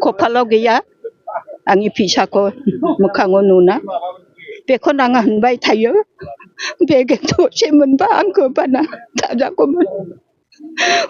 खफालाव गैया आंनि फिसाखौ मोखाङाव नुना बेखौनो आङो होनबाय थायो बेगें थरसे मोनबा आंखौ बाना थाजागौमोन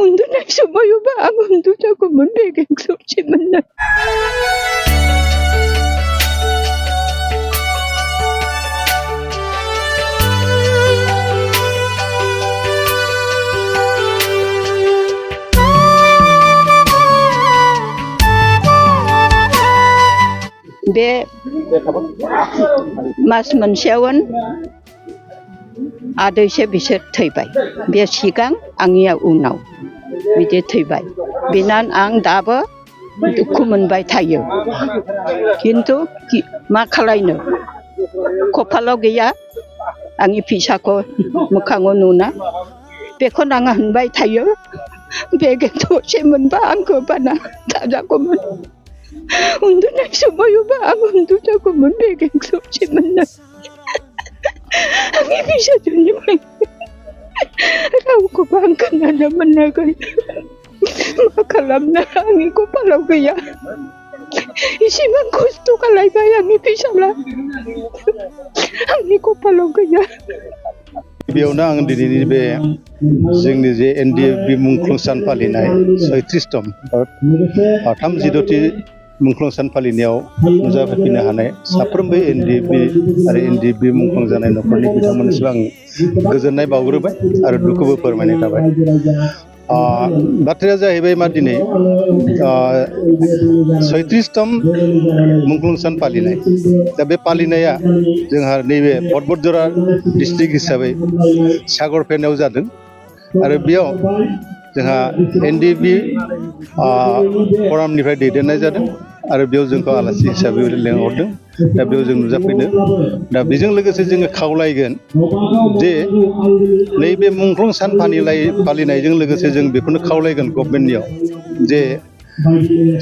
उन्दुनाय समावबा आं उन्दुजागौमोन बेगें थरसे मोनना बे मास मोनसेयावनो आदैसे बिसोर थैबाय बे सिगां आंनिया उनाव बिदि थैबाय बिनान आं दाबो दुखु मोनबाय थायो खिन्थु मा खालायनो खफालाव गैया आंनि फिसाखौ मोखाङाव नुना बेखौनो आङो होनबाय थायो बेगें थरसे मोनबा आंखौ बाना थाजागौमोन उन्दुनाय समावबा आं उन्दुजागौमोन बेगें थरसे मोनना आंनि फिसाजोनिफ्राय रावखौबो आं खोनानो मोनाखै मा खालामनो आंनि कपालाव गैया इसेबां खस्थ' खालायबाय आंनि फिसाला आंनि कपालाव गैया बेयावनो आं दिनैनि बे जोंनि जे एनडिएफबि मुंख्लं सान फालिनाय 36तम 36थि मुंख्लं सान फालिनायाव नुजाफैनो हानाय साफ्रोमबो एनडिएफबि आरो एनडिएफबि मुंख्लं जानाय न'खरनि बिथांमोननिसिम आं गोजोननाय बावग्रोबाय आरो दुखुबो फोरमायनाय थाबाय बाथ्राया जाहैबाय मा दिनै 36तम मुंख्लं सान फालिनाय दा बे फालिनाया जोंहा नैबे भटबरजरा डिस्ट्रिक्ट हिसाबै सागरफेनायाव जादों आरो बेयाव जोंहा एनडिएफबि फरामनिफ्राय दैदेननाय जादों आरो बेयाव जोंखौ आलासि हिसाबै लेंहरदों दा बेयाव जों नुजाफैदों दा बेजों लोगोसे जोङो खावलायगोन जे नैबे मुंख्लं सान फालिनायजों लोगोसे जों बेखौनो खावलायगोन गभर्नमेन्टनियाव जे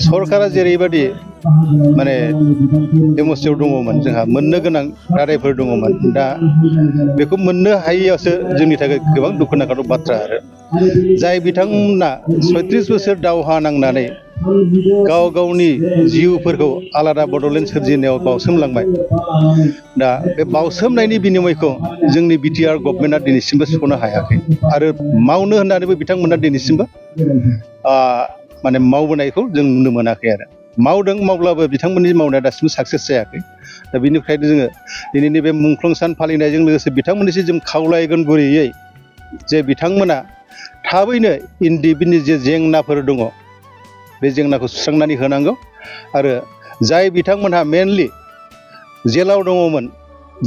सरकारा जेरैबायदि माने बेमस्थियाव दङमोन जोंहा मोननो गोनां रादायफोर दङमोन दा बेखौ मोननो हायैयावसो जोंनि थाखाय गोबां दुखुनांथाव बाथ्रा आरो जाय बिथांमोना 36 बोसोर दावहा नांनानै गाव गावनि जिउफोरखौ आलादा बड'लेण्ड सोरजिनायाव बावसोमलांबाय दा बे बावसोमनायनि बिनिमयखौ जोंनि बिटिआर गभर्नमेन्टआ दिनैसिमबो सुख'नो हायाखै आरो मावनो होननानैबो बिथांमोना दिनैसिमबो माने मावबोनायखौ जों नुनो मोनाखै आरो मावदों मावब्लाबो बिथांमोननि मावनाया दासिमबो साक्सेस जायाखै दा बेनिफ्रायनो जोङो दिनैनि बे मुंख्लं सान फालिनायजों लोगोसे बिथांमोननिसिम जों खावलायगोन गुरैयै जे बिथांमोना थाबैनो एनडिएफबिनि जे जेंनाफोर दङ बे जेंनाखौ सुस्रांनानै होनांगौ आरो जाय बिथांमोनहा मेनलि जेलाव दङमोन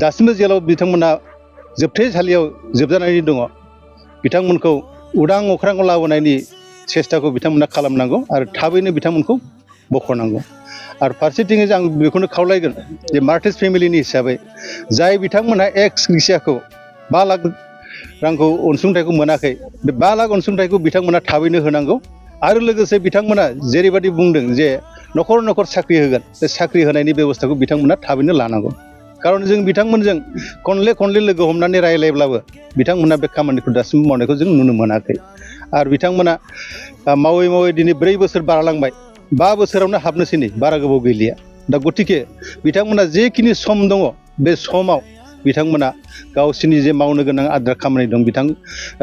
दासिमबो जेलाव बिथांमोनहा जोबथेसालियाव जोबजानानै दङ बिथांमोनखौ उदां अख्राङाव लाबोनायनि सेस्टाखौ बिथांमोना खालामनांगौ आरो थाबैनो बिथांमोनखौ बख'नांगौ आरो फारसेथिङै आं बेखौनो खावलायगोन जे मार्टिस फेमिलिनि हिसाबै जाय बिथांमोनहा एक्स ग्रेसियाखौ 5 लाख रांखौ अनसुंथाइखौ मोनाखै बे 5 लाख अनसुंथाइखौ बिथांमोना थाबैनो होनांगौ आरो लोगोसे बिथांमोना जेरैबायदि बुंदों जे न'खर न'खर साख्रि होगोन बे साख्रि होनायनि बेबस्थाखौ बिथांमोना थाबैनो लानांगौ खारन जों बिथांमोनजों खनले लोगो हमनानै रायलायब्लाबो बिथांमोना बे खामानिखौ दासिमबो मावनायखौ जों नुनो मोनाखै आरो बिथांमोना मावै दिनै 4 बोसोर बारलांबाय 5 बोसोरावनो हाबनोसै नै बारा गोबाव गैलिया दा गतिके बिथांमोना जेखिनि सम दङ बे समाव बिथांमोना गावसिनि जे मावनो गोनां आद्रा खामानि दं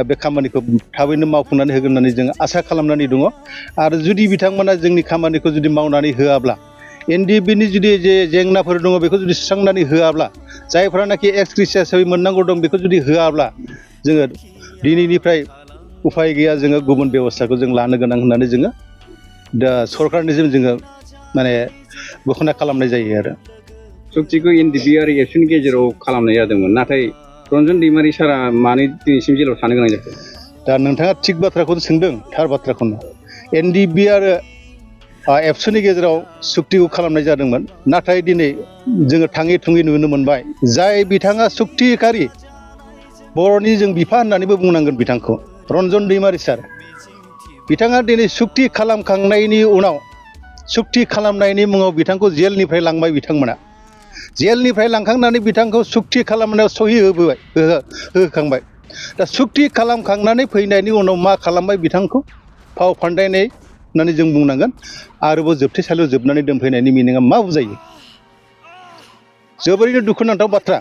बे खामानिखौ थाबैनो मावफुंनानै होगोन होननानै जों आसा खालामनानै दङ आरो जुदि बिथांमोना जोंनि खामानिखौ जुदि मावनानै होआब्ला एनडिएफबिनि जुदि जे जेंनाफोर दङ बेखौ जुदि सुस्रांनानै होआब्ला जायफ्रानाखि एक्स ग्रेसिया हिसाबै मोननांगौ दं बेखौ जुदि होआब्ला जोङो दिनैनिफ्राय उफाय गैया जोङो गुबुन बेबस्थाखौ जों लानो गोनां होननानै जोङो दा सरकारनिसिम जोङो माने घोषणा खालामनाय जायो आरो सक्तिखौ एनडिएफबि आरो एबसुनि गेजेराव खालामनाय जादोंमोन नाथाय रन्जन दैमारि सारा मानो दिनैसिम जेलाव थानो गोनां जाखो दा नोंथाङा थिग बाथ्राखौनो सोंदों थार बाथ्राखौनो एनडिएफबि आरो एबसुनि गेजेराव सुक्तिखौ खालामनाय जादोंमोन नाथाय दिनै जोङो थाङै थुङै नुनो मोनबाय जाय बिथाङा सुक्तिकारि बर'नि जों बिफा होननानैबो बुंनांगोन बिथांखौ रन्जन दैमारि सार बिथाङा दिनै सुक्ति खालामखांनायनि उनाव सुक्ति खालामनायनि मुङाव बिथांखौ जेलनिफ्राय लांबाय बिथांमोना जेलनिफ्राय लांखांनानै बिथांखौ सुक्ति खालामनायाव सहि होखांबाय दा सुक्ति खालामखांनानै फैनायनि उनाव मा खालामबाय बिथांखौ फाव फान्दायनाय होननानै जों बुंनांगोन आरोबाव जोबथेसालियाव जोबनानै दोनफैनायनि मिनिङा मा बुजायो जोबोरैनो दुखुनांथाव बाथ्रा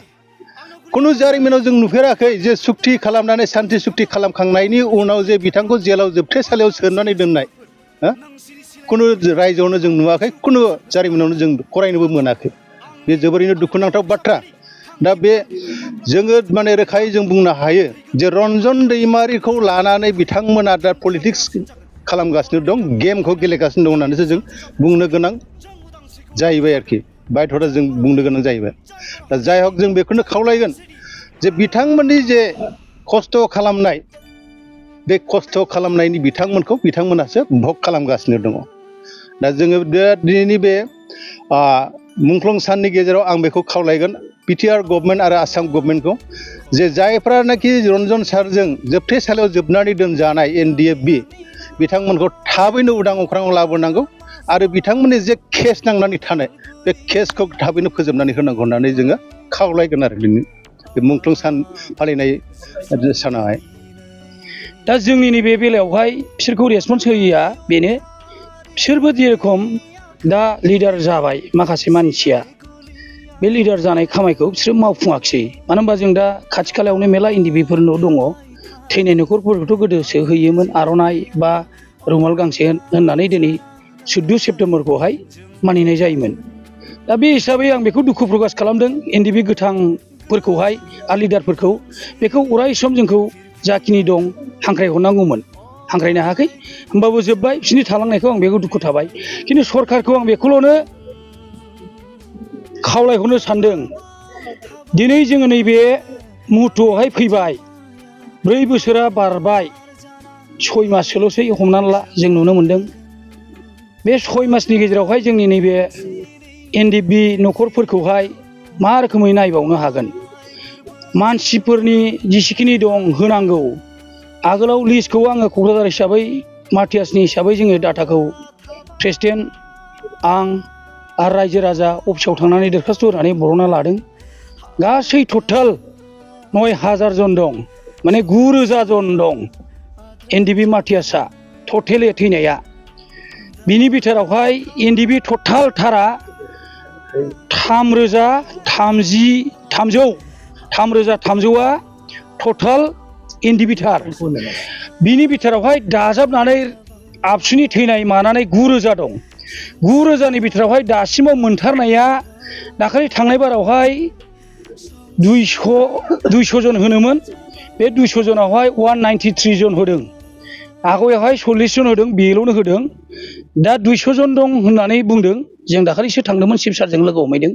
खुनु जारिमिनाव जों नुफेराखै जे सुक्ति खालामनानै सान्थि सुक्ति खालामखांनायनि उनाव जे बिथांखौ जेलाव जोबथेसालियाव सोनानै दोननाय खुनु रायजोआवनो जों नुवाखै खुनु जारिमिनावनो जों फरायनोबो मोनाखै बे जोबोरैनो दुखुनांथाव बाथ्रा दा बे जोङो माने रोखायै जों बुंनो हायो जे रन्जन दैमारिखौ लानानै बिथांमोना दा पलिटिक्स खालामगासिनो दं गेमखौ गेलेगासिनो दं होननानैसो जों बुंनो गोनां जाहैबाय आरोखि बायध'था जों बुंनो गोनां जाहैबाय दा जाय हक जों बेखौनो खावलायगोन जे बिथांमोननि जे खस्थ' खालामनाय बे खस्थ' खालामनायनि बिथांमोनासो भग खालामगासिनो दङ दा जोङो दिनैनि बे मुंख्लं साननि गेजेराव आं बेखौ खावलायगोन बिटिआर गभर्नमेन्ट आरो आसाम गभर्नमेन्टखौ जे जायफ्रानाखि रन्जन सारजों जोबथेसालियाव जोबनानै दोनजानाय NDFB बिथांमोनखौ थाबैनो उदां अख्राङाव लाबोनांगौ आरो बिथांमोननि जे केस नांनानै थानाय बे केसखौ थाबैनो फोजोबनानै होनांगौ होननानै जोङो खावलायगोन आरो दिनै बे मुंख्लं सान फालिनाय सानावहाय दा जोंनि नैबे बेलायावहाय बिसोरखौ रेसपन्स होयैया बेनो बिसोरबो जेरखम दा लिडार जाबाय माखासे मानसिया बे लिडार जानाय खामायखौ बिसोर मावफुङाखिसै मानो होनबा जों दा खाथि खालायावनो मेला NDBफोर दङ थैनाय न'खरफोरखौथ' गोदोसो होयोमोन आर'नाइ बा रुमाल गांसे होननानै दिनै 14 सेप्तेम्बरखौहाय मानिनाय जायोमोन दा बे हिसाबै आं बेखौ दुखु प्रकास खालामदों NDB गोथांफोरखौहाय आरो लिडारफोरखौ बेखौ अराय सम जोंखौ जाखिनि दं हांख्रायहरनांगौमोन हांख्रायनो हायाखै होमबाबो जोब्बाय बिसोरनि थालांनायखौ आं बेखौ दुखु थाबाय खिन्थु सरकारखौ आं बेखौल'नो खावलायहरनो सानदों दिनै जोङो नैबे मुहुर्तआवहाय फैबाय 4 बोसोरा बारबाय 6 माससोल'सै हमनानै ला जों नुनो मोन्दों बे 6 मासनि गेजेरावहाय जोंनि नैबे NDB न'खरफोरखौहाय मा रोखोमै नायबावनो हागोन मानसिफोरनि जेसेखिनि दं होनांगौ आगोलाव लिस्टखौ आङो क'क्राझार हिसाबै मार्टियासनि हिसाबै जोङो डाटाखौ प्रेसिडेन्ट आं आरो रायजो राजा अफिसाव थांनानै दरखास्त होनानै बरनना लादों गासै टटेल 9000 जन दं माने 9000 जन दं NDB मार्टियासआ टटेल थैनाया बिनि बिथोरावहाय NDB टटेल थारा 3300आ टटेल NDB थार बिनि बिथोरावहाय दाजाबनानै आबसुनि थैनाय मानानै 9000 दं 9000नि बिथोरावहाय दासिमाव मोनथारनाया दाखालि थांनाय बारावहाय 200 जन होनोमोन बे 200 जनावहाय 193 जन होदों आगयावहाय 40 जन होदों बेल'नो होदों दा 200 जन दं होननानै बुंदों जों दाखालिसो थांदोंमोन चिफ सारजों लोगो हमहैदों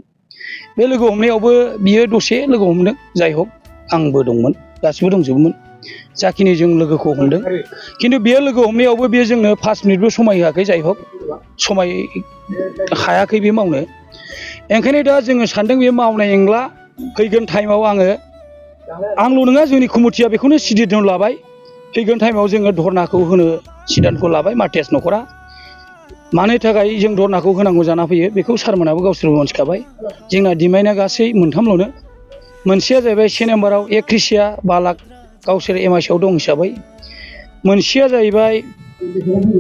बे लोगो हमनायावबो बियो दसे लोगो हमदों जाय हक आंबो दंमोन गासिबो दंजोबोमोन जाखिनि जों लोगोखौ हमदों खिन्थु बेयो लोगो हमनायावबो बेयो जोंनो 5 मिनिटबो समाय होआखै जाय हक समाय हायाखै बे मावनो ओंखायनो दा जोङो सानदों बे मावनाय नंला फैगोन टाइमाव आंल' नङा जोंनि कमिटिया बेखौनो सिडिउल लाबाय फैगोन टाइमाव जोङो धरनाखौ होनो सिद्धान्तखौ लाबाय मार्टियास न'खरा मानो थाखाय जों धरनाखौ होनांगौ जाना फैयो बेखौ सारमोनाबो गावसोरबो मोनथिखाबाय जोंना डिमान्डआ गासै मोनथामल'नो मोनसेया जाहैबाय 1 नाम्बाराव एक्रिसिया 5 लाख गावसोर MICआव दं हिसाबै मोनसेया जाहैबाय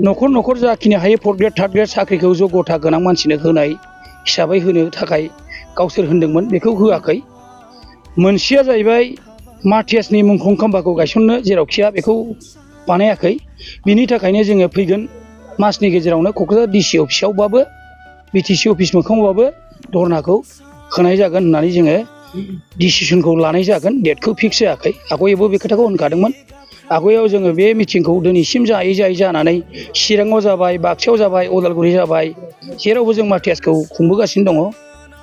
न'खर न'खर जाखिनि हायो 4th ग्रेड 3rd ग्रेड साख्रिखौ जग्यता गोनां मानसिनो होनाय हिसाबै होनो थाखाय गावसोर होनदोंमोन बेखौ होआखै मोनसेया जाहैबाय मार्टियासनि मुंख्लं खाम्फाखौ गायसननो जेरावखिया बेखौ बानायाखै बिनि थाखायनो जोङो फैगोन मासनि गेजेरावनो क'क्राझार DC अफिसावबाबो BTC अफिस मोखाङावबाबो धरनाखौ होनाय जागोन होननानै जोङो डिसिसनखौ लानाय जागोन डेटखौ फिक्स जायाखै आगयावबो बे खोथाखौ होनखादोंमोन आगयाव जोङो बे मिटिंखौ दिनैसिम जायै जानानै चिराङाव जाबाय बाक्सायाव जाबाय उदालगुरि जाबाय जेरावबो जों मार्टियासखौ खुंबोगासिनो दङ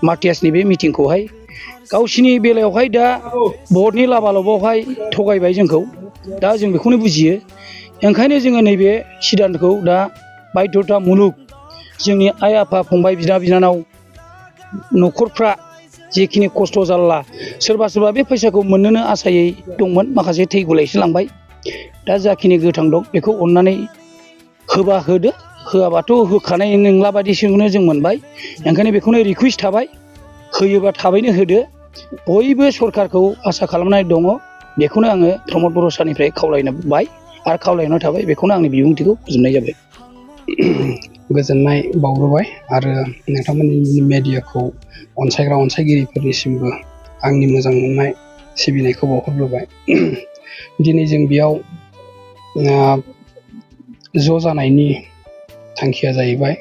मार्टियासनि बे मिटिंखौहाय गावसिनि बेलायावहाय दा बर्डनि लाबालबावहाय थगायबाय जोंखौ दा जों बेखौनो बुजियो ओंखायनो जोङो नैबे सिद्धान्तखौ दा बायध'था मुलुग जोंनि आइ आफा फंबाय बिदा बिनानाव न'खरफ्रा जेखिनि खस्थ' जारला सोरबा बे फैसाखौ मोननोनो आसायै दंमोन माखासे थैगुलायसो लांबाय दा जाखिनि गोथां दं बेखौ अननानै होबा होदो होआबाथ' होखानाय नंला बायदिसोखौनो जों मोनबाय ओंखायनो बेखौनो रिकुवेस्ट थाबाय होयोबा थाबैनो होदो बयबो सरकारखौ आसा खालामनाय दङ बेखौनो आङो प्रमद बर' सारनिफ्राय खावलायबाय आरो खावलायनाय थाबाय बेखौनो आंनि बिबुंथिखौ फोजोबनाय जाबाय। गोजोननाय बावग्रोबाय आरो नोंथांमोननि मेडियाखौ अनसायग्रा अनसायगिरिफोरनिसिमबो आंनि मोजां मोननाय सिबिनायखौ बावहरग्रोबाय। दिनै जों बेयाव ज' जानायनि थांखिया जाहैबाय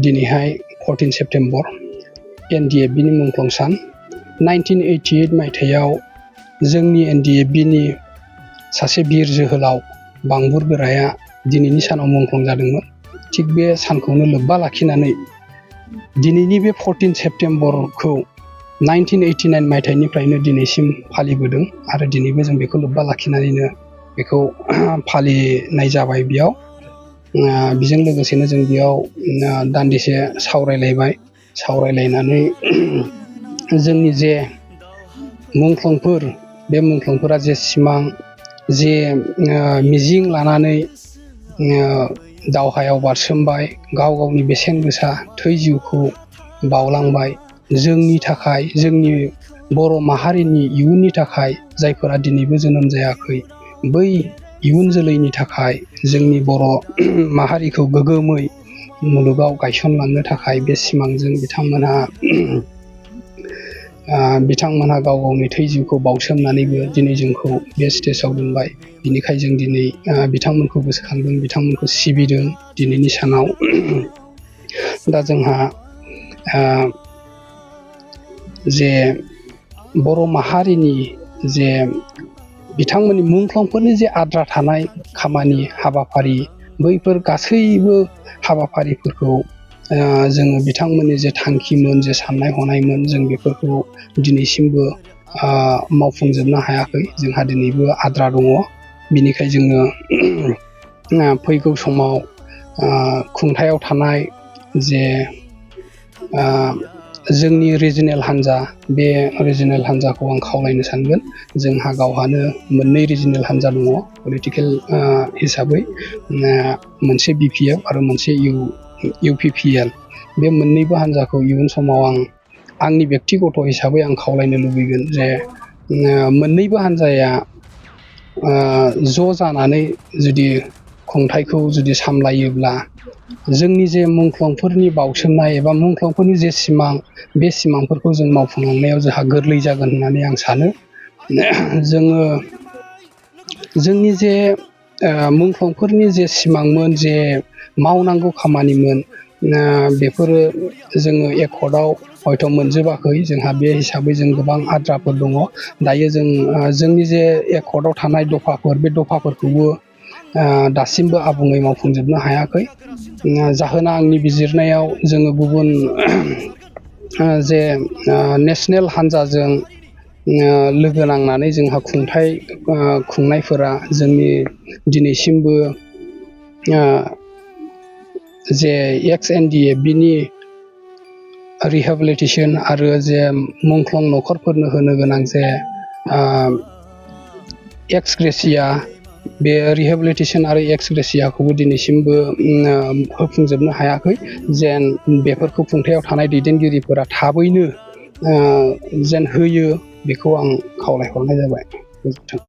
दिनैहाय 14 सेप्तेम्बर NDFB नि मुंख्लं सान। 1988 मायथाइयाव जोंनि NDFB नि सासे बिर जोहोलाव बांबुर गोराया दिनैनि सानाव मुंख्लं जादोंमोन। थिग बे सानखौनो लोब्बा लाखिनानै दिनैनि बे 14 सेप्तेम्बरखौ 1989 मायथाइनिफ्रायनो दिनैसिम फालिबोदों आरो दिनैबो जों बेखौ लोब्बा लाखिनानैनो बेखौ फालिनाय जाबाय बेयाव। बेजों लोगोसेनो जों बेयाव दान्दिसे सावरायलायनानै जोंनि जे मुंख्लंफोर बे मुंख्लंफोरा जे सिमां जे मिजिं लानानै दावहायाव बारसोमबाय, गाव गावनि बेसेन गोसा थै जिउखौ बावलांबाय जोंनि थाखाय, जोंनि बर' माहारिनि इयुननि थाखाय, जायफोरा दिनैबो जोनोम जायाखै बै इयुन जोलैनि थाखाय जोंनि बर' माहारिखौ गोग्गोमै मुलुगाव गायसनलांनो थाखाय बे सिमांजों बिथांमोनहा गाव गावनि थै जिउखौ बावसोमनानैबो दिनै जोंखौ बे स्टेजाव दोनबाय। बिनिखाय जों दिनै बिथांमोनखौ गोसोखांदों, बिथांमोनखौ सिबिदों दिनैनि सानाव। दा जोंहा जे बर' माहारिनि जे बिथांमोननि मुंख्लंफोरनि जे आद्रा थानाय खामानि हाबाफारि, बैफोर गासैबो हाबाफारिफोरखौ जोङो बिथांमोननि जे थांखिमोन, जे साननाय हनायमोन, जों बेफोरखौ दिनैसिमबो मावफुंजोबनो हायाखै। जोंहा दिनैबो आद्रा दङ। बिनिखाय जोङो फैगौ समाव खुंथायाव थानाय जे जोंनि रिजिनेल हान्जा, बे रिजिनेल हान्जाखौ आं खावलायनो सानगोन। जोंहा गावहानो मोननै रिजिनेल हान्जा दङ पलिटिकेल हिसाबै, मोनसे BPF आरो मोनसे UPPL। बे मोननैबो हान्जाखौ इयुन समाव आंनि बेक्तिगत हिसाबै आं खावलायनो लुबैगोन जे मोननैबो हान्जाया ज' जानानै जुदि खुंथायखौ जुदि सामलायोब्ला जोंनि जे मुंख्लंफोरनि बावसोमनाय एबा मुंख्लंफोरनि जे सिमां, बे सिमांफोरखौ जों मावफुंलांनायाव जोंहा गोरलै जागोन होननानै आं सानो। जोङो जोंनि जे मुंख्लंफोरनि जे सिमांमोन, जे मावनांगौ खामानिमोन, बेफोरो जोङो एकर्डआव हयथ' मोनजोबाखै। जोंहा बे हिसाबै जों गोबां आद्राफोर दङ। दायो जोंनि जे एकर्डआव थानाय दफाफोर, बे दफाफोरखौबो दासिमबो आबुङै मावफुंजोबनो हायाखै। जाहोना आंनि बिजिरनायाव जोङो गुबुन जे नेसनेल हान्जाजों लोगो नांनानै जोंहा खुंनायफोरा जोंनि दिनैसिमबो जे ex-NDFB नि रिहेबिलिटेसन आरो जे मुंख्लं न'खरफोरनो होनो गोनां जे एक्स ग्रेसिया, बे रिहेबिलिटेसन आरो एक्स ग्रेसियाखौबो दिनैसिमबो होफुंजोबनो हायाखै। जेन बेफोरखौ खुंथायाव थानाय दैदेनगिरिफोरा थाबैनो जेन होयो, बेखौ आं खावलायहरनाय जाबाय। गोजोन्थों।